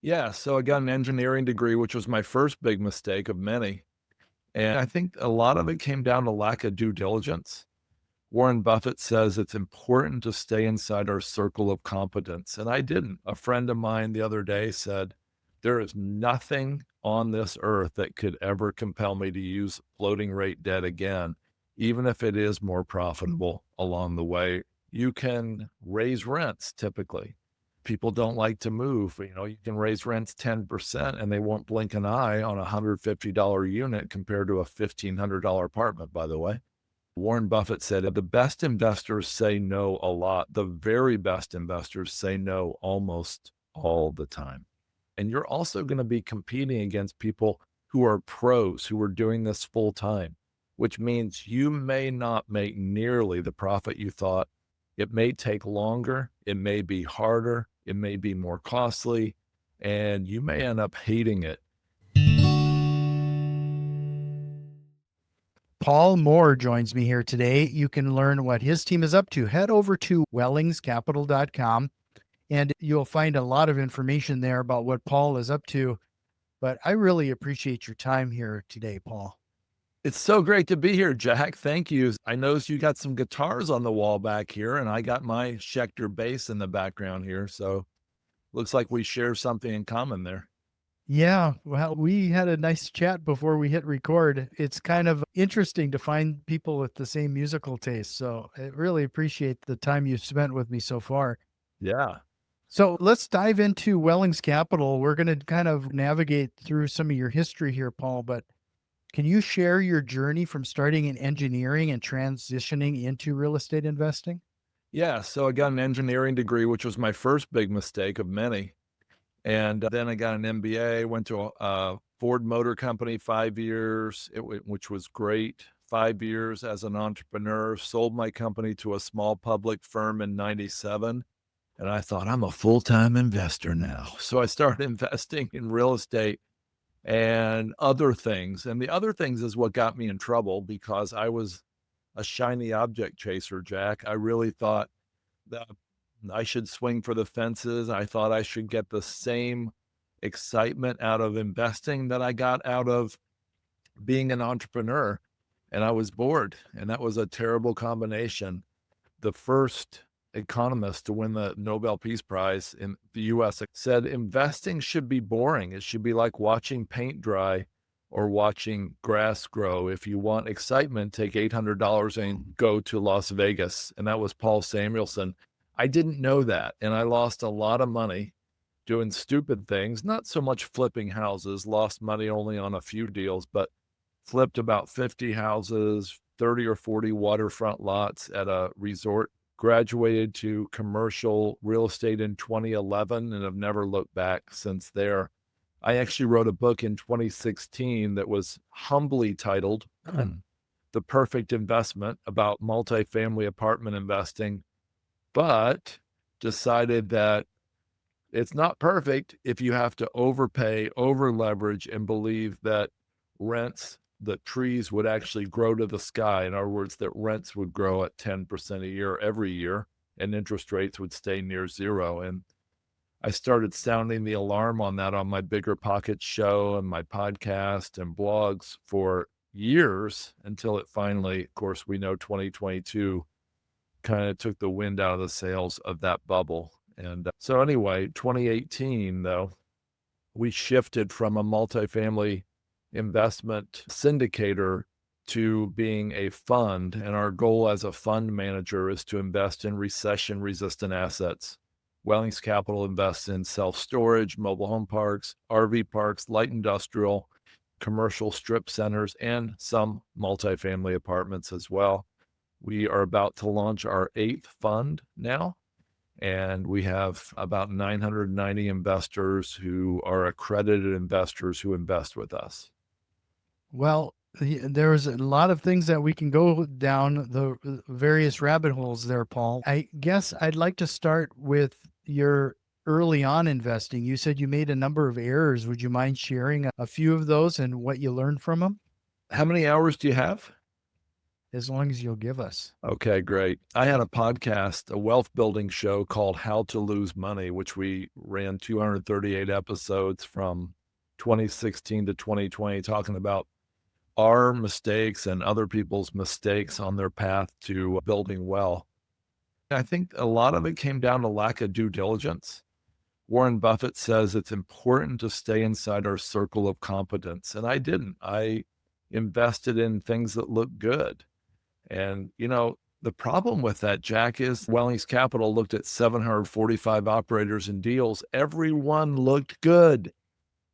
Yeah, so I got an engineering degree, which was my first big mistake of many. And I think a lot of it came down to lack of due diligence. Warren Buffett says it's important to stay inside our circle of competence. And I didn't. A friend of mine the other day said, there is nothing on this earth that could ever compel me to use floating rate debt again, even if it is more profitable along the way. You can raise rents typically. People don't like to move. You can raise rents 10% and they won't blink an eye on a $150 unit compared to a $1,500 apartment, by the way. Warren Buffett said, the best investors say no a lot. The very best investors say no almost all the time. And you're also going to be competing against people who are pros, who are doing this full time, which means you may not make nearly the profit you thought. It may take longer. It may be harder. It may be more costly, and you may end up hating it. Paul Moore joins me here today. You can learn what his team is up to. Head over to wellingscapital.com and you'll find a lot of information there about what Paul is up to. But I really appreciate your time here today, Paul. It's so great to be here, Jack. Thank you. I noticed you got some guitars on the wall back here, and I got my Schecter bass in the background here. So looks like we share something in common there. Yeah, well, we had a nice chat before we hit record. It's kind of interesting to find people with the same musical taste. So I really appreciate the time you've spent with me so far. Yeah. So let's dive into Wellings Capital. We're going to kind of navigate through some of your history here, Paul, but can you share your journey from starting in engineering and transitioning into real estate investing? Yeah. So I got an engineering degree, which was my first big mistake of many. And then I got an MBA, went to a Ford Motor Company 5 years, which was great. 5 years as an entrepreneur, sold my company to a small public firm in 97. And I thought, I'm a full-time investor now. So I started investing in real estate and other things. And the other things is what got me in trouble because I was a shiny object chaser, Jack. I really thought that I should swing for the fences. I thought I should get the same excitement out of investing that I got out of being an entrepreneur. And I was bored. And that was a terrible combination. The first economist to win the Nobel Peace Prize in the US said investing should be boring. It should be like watching paint dry or watching grass grow. If you want excitement, take $800 and go to Las Vegas. And that was Paul Samuelson. I didn't know that. And I lost a lot of money doing stupid things, not so much flipping houses, lost money only on a few deals, but flipped about 50 houses, 30 or 40 waterfront lots at a resort. Graduated to commercial real estate in 2011 and have never looked back since there. I actually wrote a book in 2016 that was humbly titled The Perfect Investment about multifamily apartment investing, but decided that it's not perfect if you have to overpay, over leverage, and believe that rents, the trees would actually grow to the sky. In other words, that rents would grow at 10% a year every year and interest rates would stay near zero. And I started sounding the alarm on that on my Bigger Pockets show and my podcast and blogs for years until it finally, of course, we know 2022 kind of took the wind out of the sails of that bubble. And so anyway, 2018, though, we shifted from a multifamily investment syndicator to being a fund. And our goal as a fund manager is to invest in recession-resistant assets. Wellings Capital invests in self-storage, mobile home parks, RV parks, light industrial, commercial strip centers, and some multifamily apartments as well. We are about to launch our 8th fund now, and we have about 990 investors who are accredited investors who invest with us. Well, there's a lot of things that we can go down the various rabbit holes there, Paul. I guess I'd like to start with your early on investing. You said you made a number of errors. Would you mind sharing a few of those and what you learned from them? How many hours do you have? as long as you'll give us. Okay, great. I had a podcast, a wealth building show called How to Lose Money, which we ran 238 episodes from 2016 to 2020, talking about our mistakes and other people's mistakes on their path to building wealth. I think a lot of it came down to lack of due diligence. Warren Buffett says it's important to stay inside our circle of competence. And I didn't. I invested in things that looked good. And, the problem with that, Jack, is Wellings Capital looked at 745 operators and deals. Everyone looked good,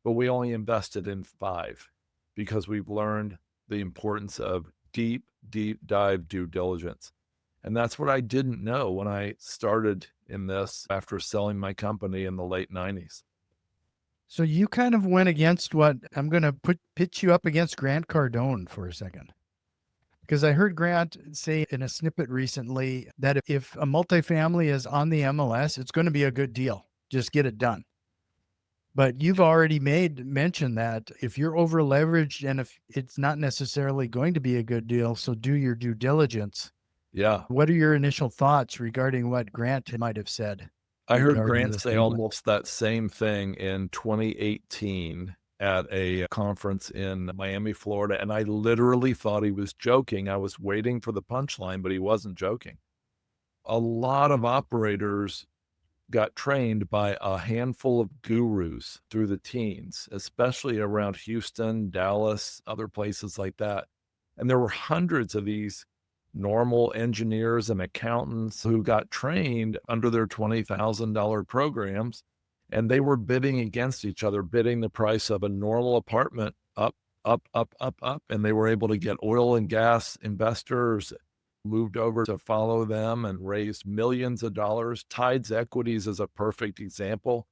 but we only invested in 5 because we've learned the importance of deep, deep dive due diligence. And that's what I didn't know when I started in this after selling my company in the late 90s. So you kind of went against what I'm going to pitch you up against Grant Cardone for a second. Because I heard Grant say in a snippet recently that if a multifamily is on the MLS, it's going to be a good deal. Just get it done. But you've already made mention that if you're over leveraged and if it's not necessarily going to be a good deal, so do your due diligence. Yeah. What are your initial thoughts regarding what Grant might have said? I heard regarding Grant this say movement? almost that same thing in 2018 at a conference in Miami, Florida. And I literally thought he was joking. I was waiting for the punchline, but he wasn't joking. A lot of operators got trained by a handful of gurus through the teens, especially around Houston, Dallas, other places like that. And there were hundreds of these normal engineers and accountants who got trained under their $20,000 programs, and they were bidding against each other, bidding the price of a normal apartment up, up, up, up, up. And they were able to get oil and gas investors moved over to follow them and raised millions of dollars. Tides Equities is a perfect example.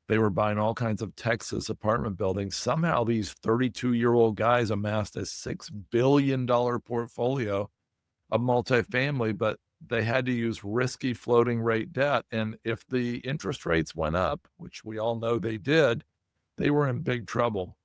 They were buying all kinds of Texas apartment buildings. Somehow these 32-year-old guys amassed a $6 billion portfolio of multifamily, but they had to use risky floating rate debt. And if the interest rates went up, which we all know they did, they were in big trouble.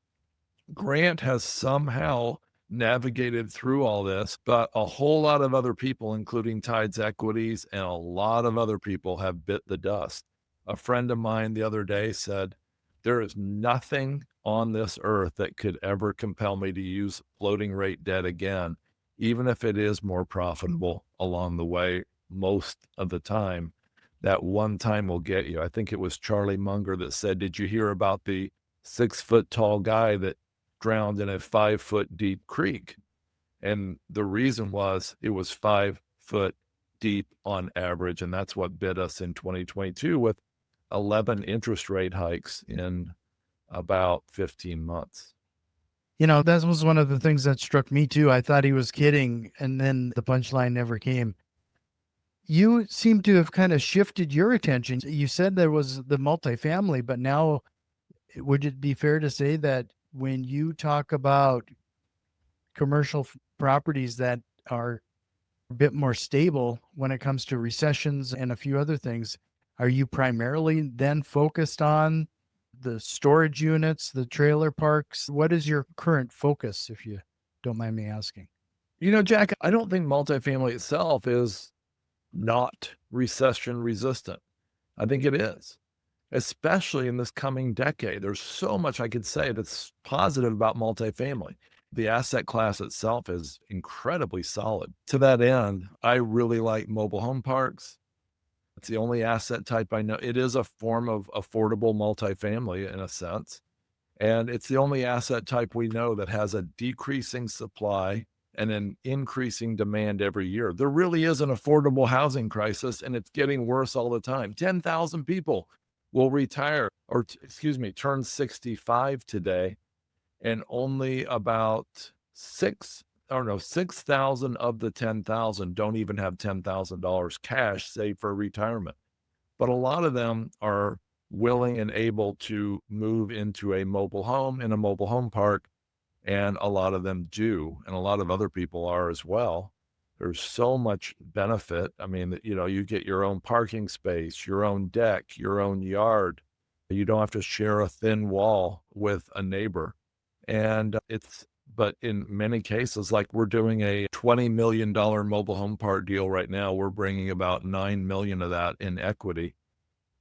Grant has somehow navigated through all this, but a whole lot of other people, including Tides Equities and a lot of other people, have bit the dust. A friend of mine the other day said, there is nothing on this earth that could ever compel me to use floating rate debt again, even if it is more profitable along the way most of the time. That one time will get you. I think it was Charlie Munger that said, did you hear about the 6-foot tall guy that drowned in a 5-foot deep creek? And the reason was it was 5 foot deep on average. And that's what bit us in 2022 with 11 interest rate hikes in about 15 months. That was one of the things that struck me too. I thought he was kidding, and then the punchline never came. You seem to have kind of shifted your attention. You said there was the multifamily, but now would it be fair to say that when you talk about commercial properties that are a bit more stable when it comes to recessions and a few other things, are you primarily then focused on the storage units, the trailer parks? What is your current focus, if you don't mind me asking? Jack, I don't think multifamily itself is not recession resistant. I think it is, especially in this coming decade. There's so much I could say that's positive about multifamily. The asset class itself is incredibly solid. To that end, I really like mobile home parks. It's the only asset type I know. It is a form of affordable multifamily in a sense. And it's the only asset type we know that has a decreasing supply and an increasing demand every year. There really is an affordable housing crisis, and it's getting worse all the time. 10,000 people will retire or, turn 65 today, and only about 6,000 of the 10,000 don't even have $10,000 cash saved for retirement. But a lot of them are willing and able to move into a mobile home in a mobile home park. And a lot of them do. And a lot of other people are as well. There's so much benefit. I mean, you get your own parking space, your own deck, your own yard. You don't have to share a thin wall with a neighbor. And it's But in many cases, like we're doing a $20 million mobile home park deal right now, we're bringing about 9 million of that in equity,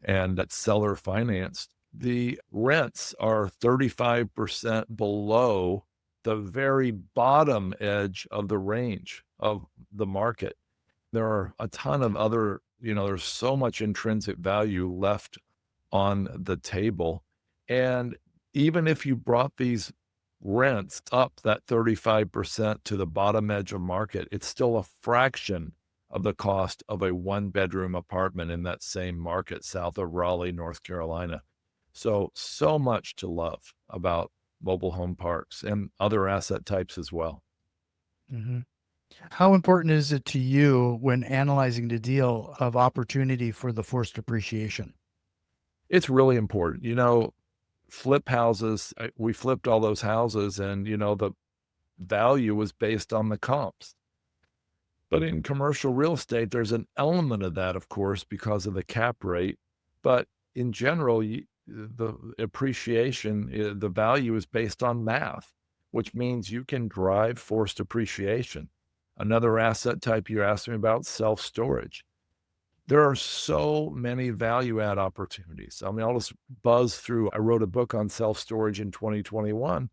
and that's seller financed. The rents are 35% below the very bottom edge of the range of the market. There are a ton of other, there's so much intrinsic value left on the table. And even if you brought these rents up that 35% to the bottom edge of market, it's still a fraction of the cost of a one-bedroom apartment in that same market south of Raleigh, North Carolina. So much to love about mobile home parks and other asset types as well. hmm How important is it to you when analyzing the deal of opportunity for the forced appreciation? It's really important. Flip houses, we flipped all those houses and, the value was based on the comps. But in commercial real estate, there's an element of that, of course, because of the cap rate. But in general, the appreciation, the value is based on math, which means you can drive forced appreciation. Another asset type you asked me about, self-storage. There are so many value add opportunities. I mean, I'll just buzz through. I wrote a book on self-storage in 2021,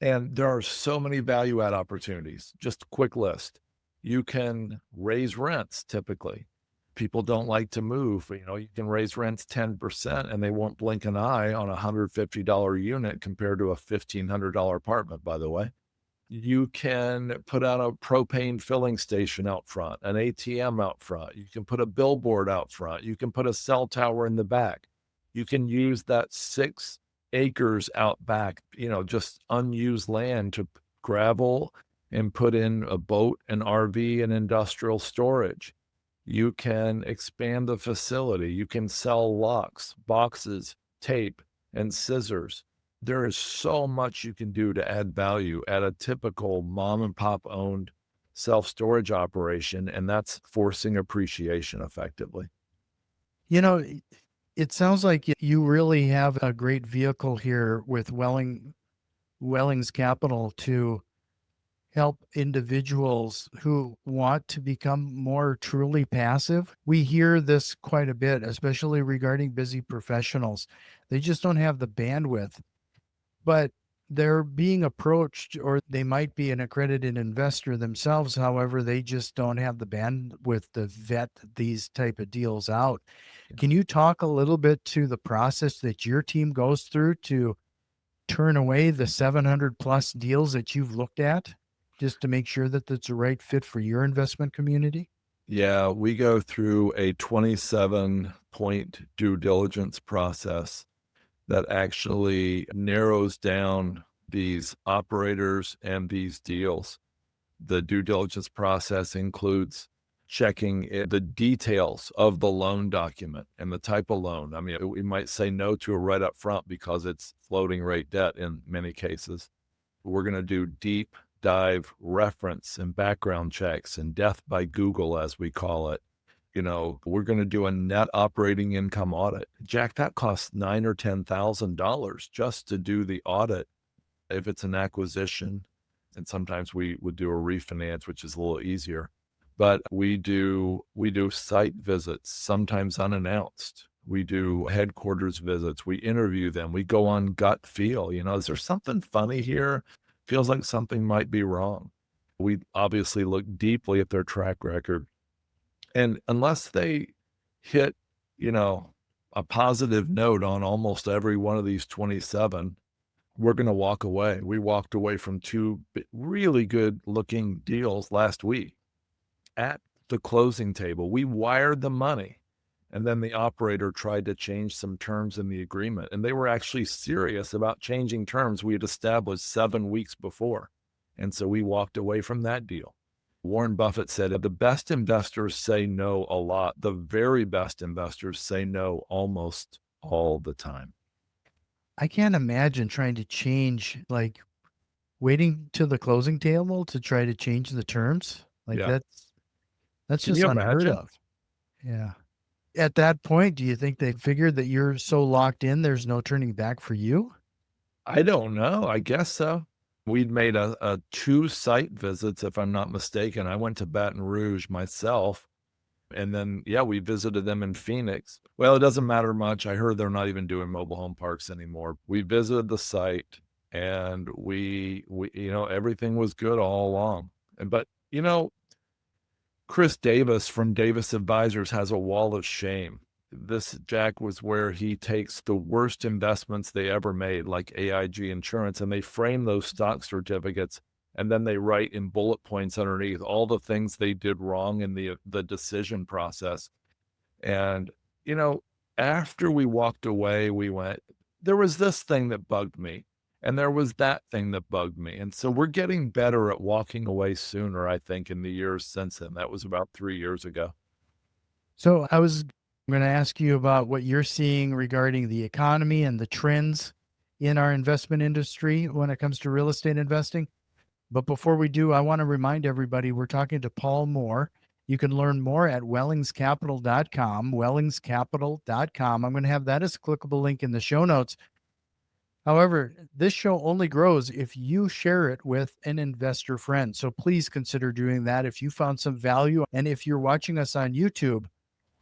and there are so many value add opportunities. Just a quick list. You can raise rents typically. People don't like to move. You can raise rents 10% and they won't blink an eye on a $150 unit compared to a $1,500 apartment, by the way. You can put out a propane filling station out front, an ATM out front. You can put a billboard out front. You can put a cell tower in the back. You can use that 6 acres out back, just unused land to gravel and put in a boat, an RV, and industrial storage. You can expand the facility. You can sell locks, boxes, tape, and scissors. There is so much you can do to add value at a typical mom and pop owned self-storage operation, and that's forcing appreciation effectively. You know, it sounds like you really have a great vehicle here with Wellings Capital to help individuals who want to become more truly passive. We hear this quite a bit, especially regarding busy professionals. They just don't have the bandwidth, but they're being approached, or they might be an accredited investor themselves. However, they just don't have the bandwidth to vet these type of deals out. Can you talk a little bit to the process that your team goes through to turn away the 700 plus deals that you've looked at, just to make sure that that's the right fit for your investment community? Yeah, we go through a 27-point due diligence process that actually narrows down these operators and these deals. The due diligence process includes checking the details of the loan document and the type of loan. I mean, we might say no to it right up front because it's floating rate debt in many cases. We're going to do deep dive reference and background checks and death by Google, as we call it. We're going to do a net operating income audit. Jack, that costs $9,000 or $10,000 just to do the audit if it's an acquisition. And sometimes we would do a refinance, which is a little easier. But we do site visits, sometimes unannounced. We do headquarters visits. We interview them. We go on gut feel. Is there something funny here? Feels like something might be wrong. We obviously look deeply at their track record. And unless they hit, a positive note on almost every one of these 27, we're going to walk away. We walked away from 2 really good looking deals last week at the closing table. We wired the money, and then the operator tried to change some terms in the agreement. And they were actually serious about changing terms we had established 7 weeks before. And so we walked away from that deal. Warren Buffett said, the best investors say no a lot. The very best investors say no almost all the time. I can't imagine trying to change, like waiting to the closing table to try to change the terms. Like Yeah. that's Can just you unheard imagine? of. Yeah. At that point, do you think they figured that you're so locked in, there's no turning back for you? I don't know. I guess so. We'd made a 2 site visits, if I'm not mistaken. I went to Baton Rouge myself, and then, yeah, we visited them in Phoenix. Well, it doesn't matter much. I heard they're not even doing mobile home parks anymore. We visited the site, and we everything was good all along. But Chris Davis from Davis Advisors has a wall of shame. This, Jack, was where he takes the worst investments they ever made, like AIG Insurance, and they frame those stock certificates, and then they write in bullet points underneath all the things they did wrong in the decision process. And, you know, after we walked away, we went, there was this thing that bugged me, and there was that thing that bugged me. And so we're getting better at walking away sooner, I think, in the years since then. That was about 3 years ago. So I was going to ask you about what you're seeing regarding the economy and the trends in our investment industry when it comes to real estate investing. But before we do, I want to remind everybody we're talking to Paul Moore. You can learn more at wellingscapital.com, wellingscapital.com. I'm going to have that as a clickable link in the show notes. However, this show only grows if you share it with an investor friend. So please consider doing that if you found some value. And if you're watching us on YouTube,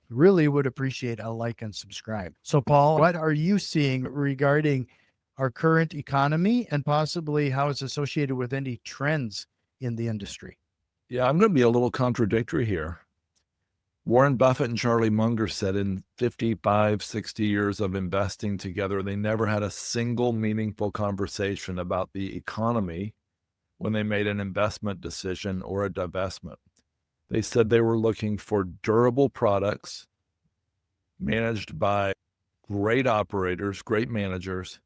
really would appreciate a like and subscribe. So, Paul, what are you seeing regarding our current economy and possibly how it's associated with any trends in the industry? Yeah, I'm going to be a little contradictory here. Warren Buffett and Charlie Munger said in 55, 60 years of investing together, they never had a single meaningful conversation about the economy when they made an investment decision or a divestment. They said they were looking for durable products managed by great operators, great managers,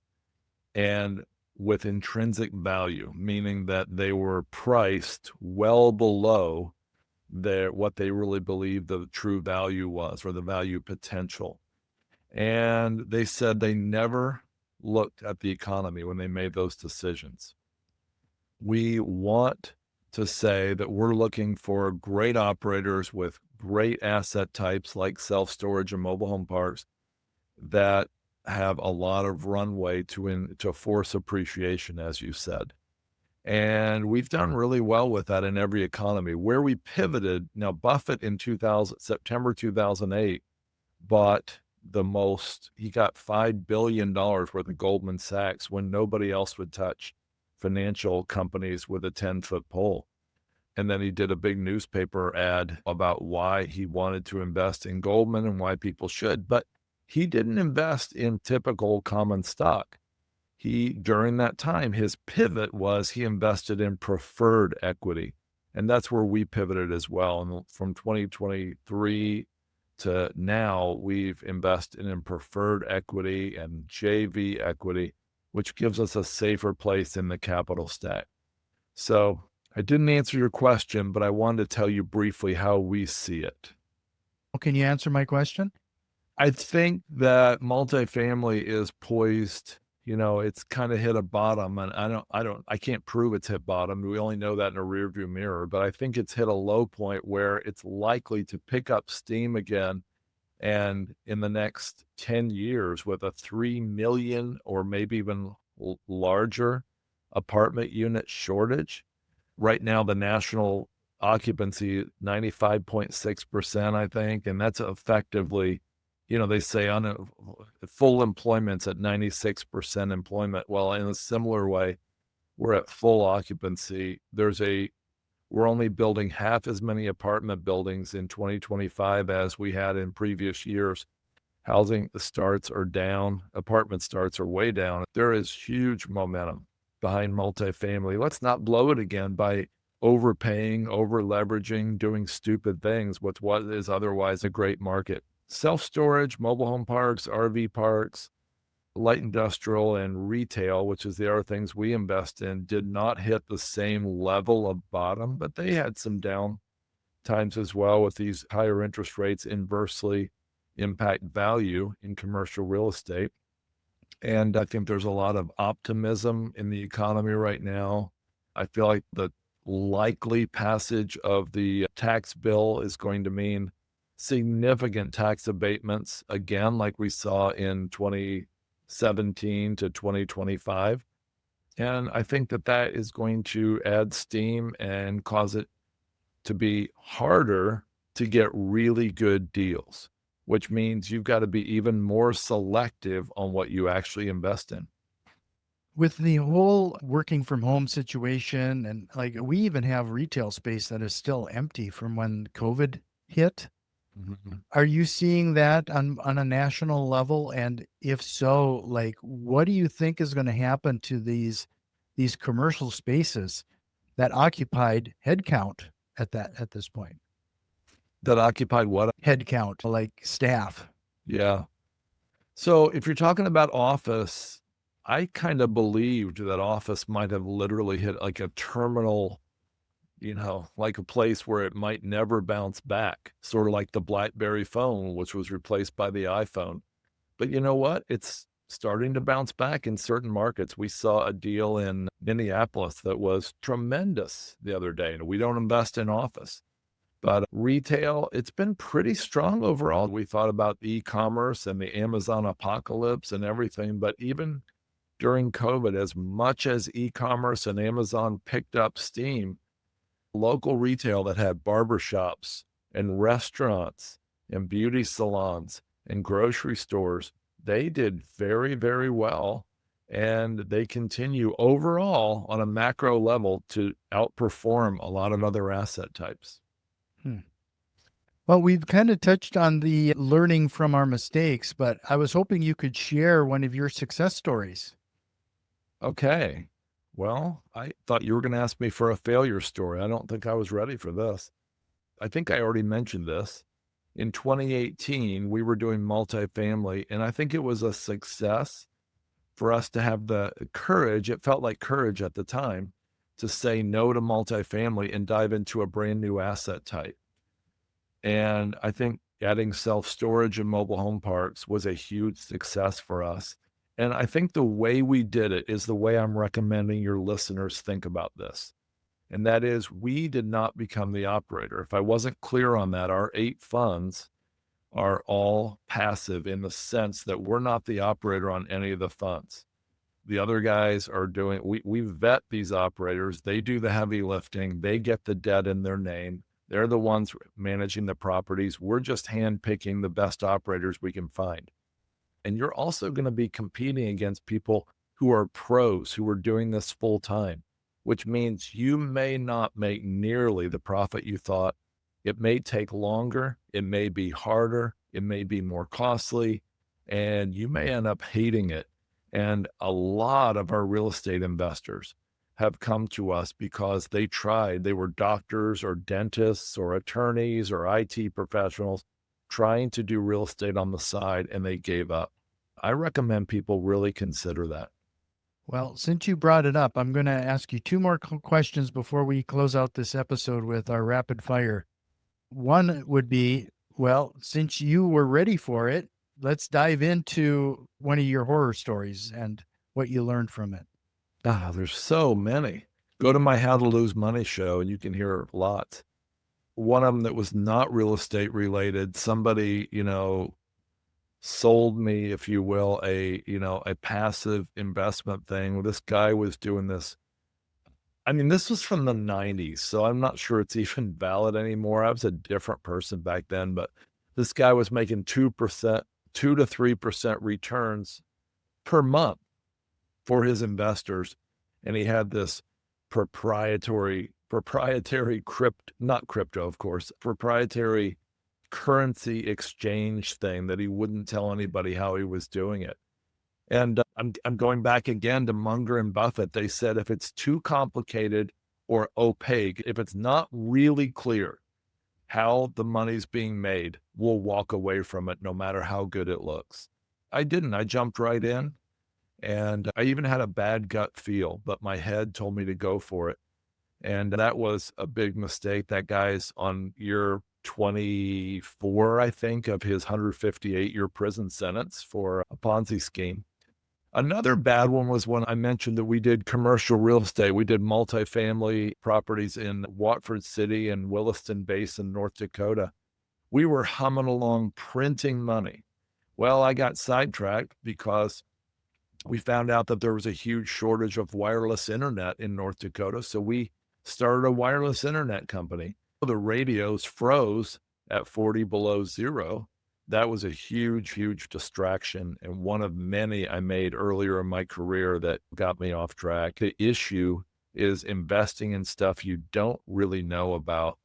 and with intrinsic value, meaning that they were priced well below what they really believed the true value was, or the value potential. And they said they never looked at the economy when they made those decisions. We want to say that we're looking for great operators with great asset types like self-storage and mobile home parks that have a lot of runway to force appreciation, as you said. And we've done really well with that in every economy. Where we pivoted, now Buffett in September 2008 bought he got $5 billion worth of Goldman Sachs when nobody else would touch financial companies with a 10-foot pole. And then he did a big newspaper ad about why he wanted to invest in Goldman and why people should. But he didn't invest in typical common stock. During that time, his pivot was he invested in preferred equity. And that's where we pivoted as well. And from 2023 to now, we've invested in preferred equity and JV equity, which gives us a safer place in the capital stack. So I didn't answer your question, but I wanted to tell you briefly how we see it. Can you answer my question? I think that multifamily is poised. It's kind of hit a bottom, and I can't prove it's hit bottom. We only know that in a rearview mirror, but I think it's hit a low point where it's likely to pick up steam again. And in the next 10 years, with a 3 million or maybe even larger apartment unit shortage, right now the national occupancy 95.6%, I think, and that's effectively, they say full employment's at 96% employment. Well, in a similar way, we're at full occupancy. We're only building half as many apartment buildings in 2025 as we had in previous years. Housing starts are down, apartment starts are way down. There is huge momentum behind multifamily. Let's not blow it again by overpaying, over leveraging, doing stupid things with what is otherwise a great market. Self-storage, mobile home parks, RV parks, light industrial, and retail, which is the other things we invest in, did not hit the same level of bottom, but they had some down times as well, with these higher interest rates inversely impact value in commercial real estate. And I think there's a lot of optimism in the economy right now. I feel like the likely passage of the tax bill is going to mean significant tax abatements, again, like we saw in 2017 to 2025. And I think that that is going to add steam and cause it to be harder to get really good deals, which means you've got to be even more selective on what you actually invest in. With the whole working from home situation, and like we even have retail space that is still empty from when COVID hit. Mhm. Are you seeing that on a national level? And if so, like what do you think is going to happen to these commercial spaces that occupied headcount at this point? That occupied what? Headcount, like staff. Yeah. So if you're talking about office, I kind of believed that office might have literally hit like a terminal, like a place where it might never bounce back, sort of like the BlackBerry phone, which was replaced by the iPhone. But you know what? It's starting to bounce back in certain markets. We saw a deal in Minneapolis that was tremendous the other day, and we don't invest in office. But retail, it's been pretty strong overall. We thought about e-commerce and the Amazon apocalypse and everything, but even during COVID, as much as e-commerce and Amazon picked up steam, local retail that had barbershops and restaurants and beauty salons and grocery stores, they did very, very well. And they continue overall on a macro level to outperform a lot of other asset types. Hmm. Well, we've kind of touched on the learning from our mistakes, but I was hoping you could share one of your success stories. Okay. Well, I thought you were going to ask me for a failure story. I don't think I was ready for this. I think I already mentioned this. In 2018, we were doing multifamily, and I think it was a success for us to have the courage. It felt like courage at the time to say no to multifamily and dive into a brand new asset type. And I think adding self-storage and mobile home parks was a huge success for us. And I think the way we did it is the way I'm recommending your listeners think about this. And that is, we did not become the operator. If I wasn't clear on that, our 8 funds are all passive in the sense that we're not the operator on any of the funds. The other guys are doing, we vet these operators. They do the heavy lifting. They get the debt in their name. They're the ones managing the properties. We're just handpicking the best operators we can find. And you're also going to be competing against people who are pros, who are doing this full time, which means you may not make nearly the profit you thought. It may take longer. It may be harder. It may be more costly, and you may end up hating it. And a lot of our real estate investors have come to us because they tried. They were doctors or dentists or attorneys or IT professionals trying to do real estate on the side, and they gave up. I recommend people really consider that. Well, since you brought it up, I'm going to ask you two more questions before we close out this episode with our rapid fire. One would be, well, since you were ready for it, let's dive into one of your horror stories and what you learned from it. There's so many. Go to my How to Lose Money show and you can hear lots. One of them that was not real estate related, somebody, sold me, if you will, a passive investment thing. This guy was doing this. I mean, this was from the 90s, so I'm not sure it's even valid anymore. I was a different person back then, but this guy was making 2%, 2 to 3% returns per month for his investors. And he had this proprietary not crypto, of course, proprietary currency exchange thing that he wouldn't tell anybody how he was doing it. And I'm going back again to Munger and Buffett. They said if it's too complicated or opaque, if it's not really clear how the money's being made, we'll walk away from it no matter how good it looks. I didn't. I jumped right in, and I even had a bad gut feel, but my head told me to go for it. And that was a big mistake. That guy's on year 24, I think, of his 158-year prison sentence for a Ponzi scheme. Another bad one was when I mentioned that we did commercial real estate. We did multifamily properties in Watford City and Williston Basin, North Dakota. We were humming along printing money. Well, I got sidetracked because We found out that there was a huge shortage of wireless internet in North Dakota. So we started a wireless internet company. The radios froze at 40 below zero. That was a huge, huge distraction, and one of many I made earlier in my career that got me off track. The issue is investing in stuff you don't really know about.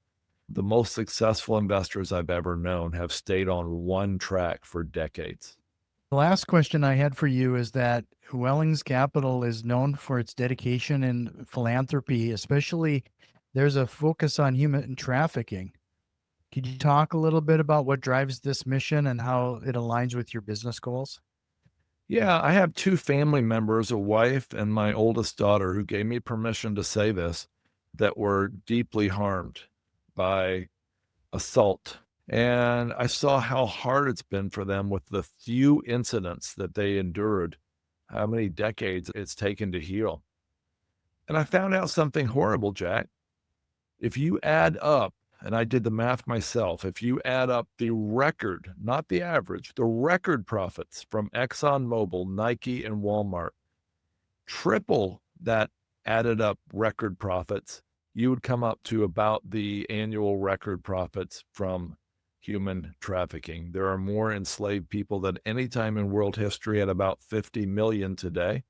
The most successful investors I've ever known have stayed on one track for decades. The last question I had for you is that Wellings Capital is known for its dedication in philanthropy, especially there's a focus on human trafficking. Could you talk a little bit about what drives this mission and how it aligns with your business goals? Yeah, I have two family members, a wife and my oldest daughter, who gave me permission to say this, that were deeply harmed by assault. And I saw how hard it's been for them with the few incidents that they endured, how many decades it's taken to heal. And I found out something horrible, Jack. If you add up, and I did the math myself, if you add up the record, not the average, the record profits from ExxonMobil, Nike, and Walmart, triple that added up record profits, you would come up to about the annual record profits from human trafficking. There are more enslaved people than any time in world history at about 50 million today.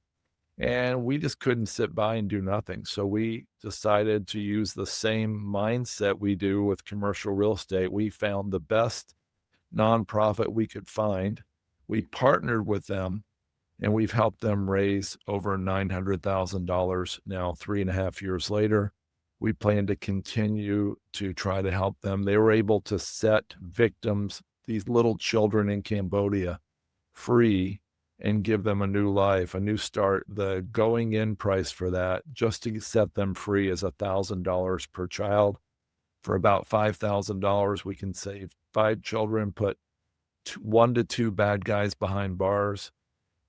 And we just couldn't sit by and do nothing. So we decided to use the same mindset we do with commercial real estate. We found the best nonprofit we could find. We partnered with them and we've helped them raise over $900,000 now, 3.5 years later. We plan to continue to try to help them. They were able to set victims, these little children in Cambodia, free and give them a new life, a new start. The going in price for that, just to set them free, is $1,000 per child. For about $5,000, we can save 5 children, put 1 to 2 bad guys behind bars.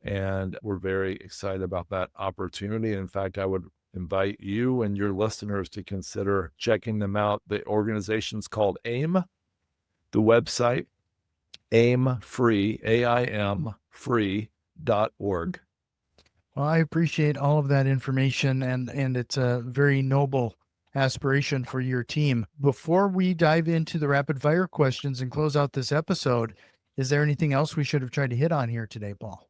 And we're very excited about that opportunity. In fact, I would invite you and your listeners to consider checking them out. The organization's called AIM, the website, AIM free, AIM free.org. Well, I appreciate all of that information, and it's a very noble aspiration for your team. Before we dive into the rapid fire questions and close out this episode, is there anything else we should have tried to hit on here today, Paul?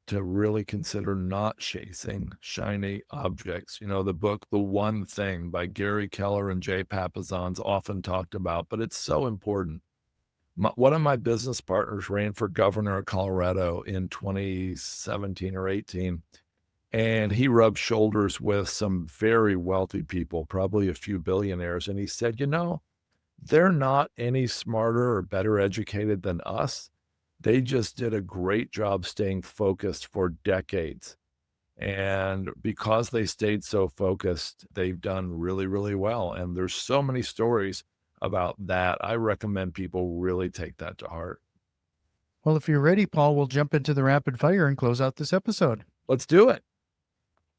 To really consider not chasing shiny objects. You know, the book, The One Thing by Gary Keller and Jay Papasan's often talked about, but it's so important. One of my business partners ran for governor of Colorado in 2017 or 18, and he rubbed shoulders with some very wealthy people, probably a few billionaires. And he said, you know, they're not any smarter or better educated than us. They just did a great job staying focused for decades. And because they stayed so focused, they've done really, really well. And there's so many stories about that. I recommend people really take that to heart. Well, if you're ready, Paul, we'll jump into the rapid fire and close out this episode. Let's do it.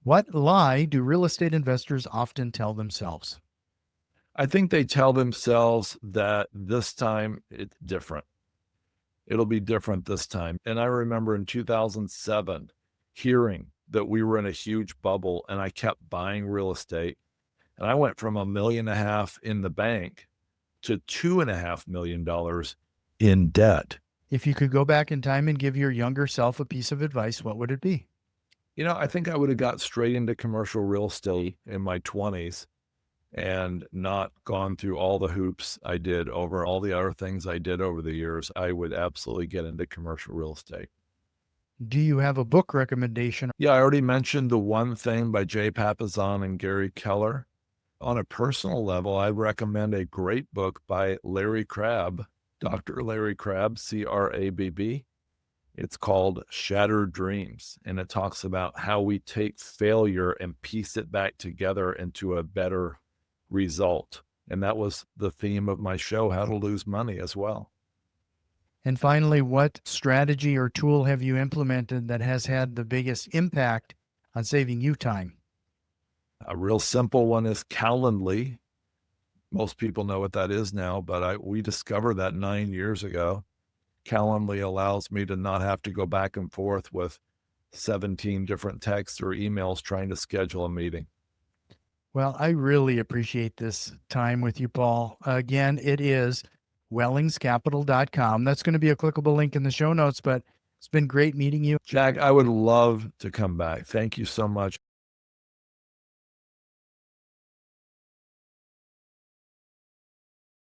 What lie do real estate investors often tell themselves? I think they tell themselves that this time it's different. It'll be different this time. And I remember in 2007 hearing that we were in a huge bubble, and I kept buying real estate. And I went from $1.5 million in the bank to $2.5 million in debt. If you could go back in time and give your younger self a piece of advice, what would it be? You know, I think I would have got straight into commercial real estate in my 20s and not gone through all the hoops I did over all the other things I did over the years. I would absolutely get into commercial real estate. Do you have a book recommendation? Yeah, I already mentioned The One Thing by Jay Papasan and Gary Keller. On a personal level, I recommend a great book by Larry Crabb, Dr. Larry Crabb, C-R-A-B-B. It's called Shattered Dreams, and it talks about how we take failure and piece it back together into a better result. And that was the theme of my show, How to Lose Money, as well. And finally, what strategy or tool have you implemented that has had the biggest impact on saving you time? A real simple one is Calendly. Most people know what that is now, but we discovered that 9 years ago. Calendly allows me to not have to go back and forth with 17 different texts or emails trying to schedule a meeting. Well, I really appreciate this time with you, Paul. Again, it is wellingscapital.com. That's going to be a clickable link in the show notes, but it's been great meeting you. Jack, I would love to come back. Thank you so much.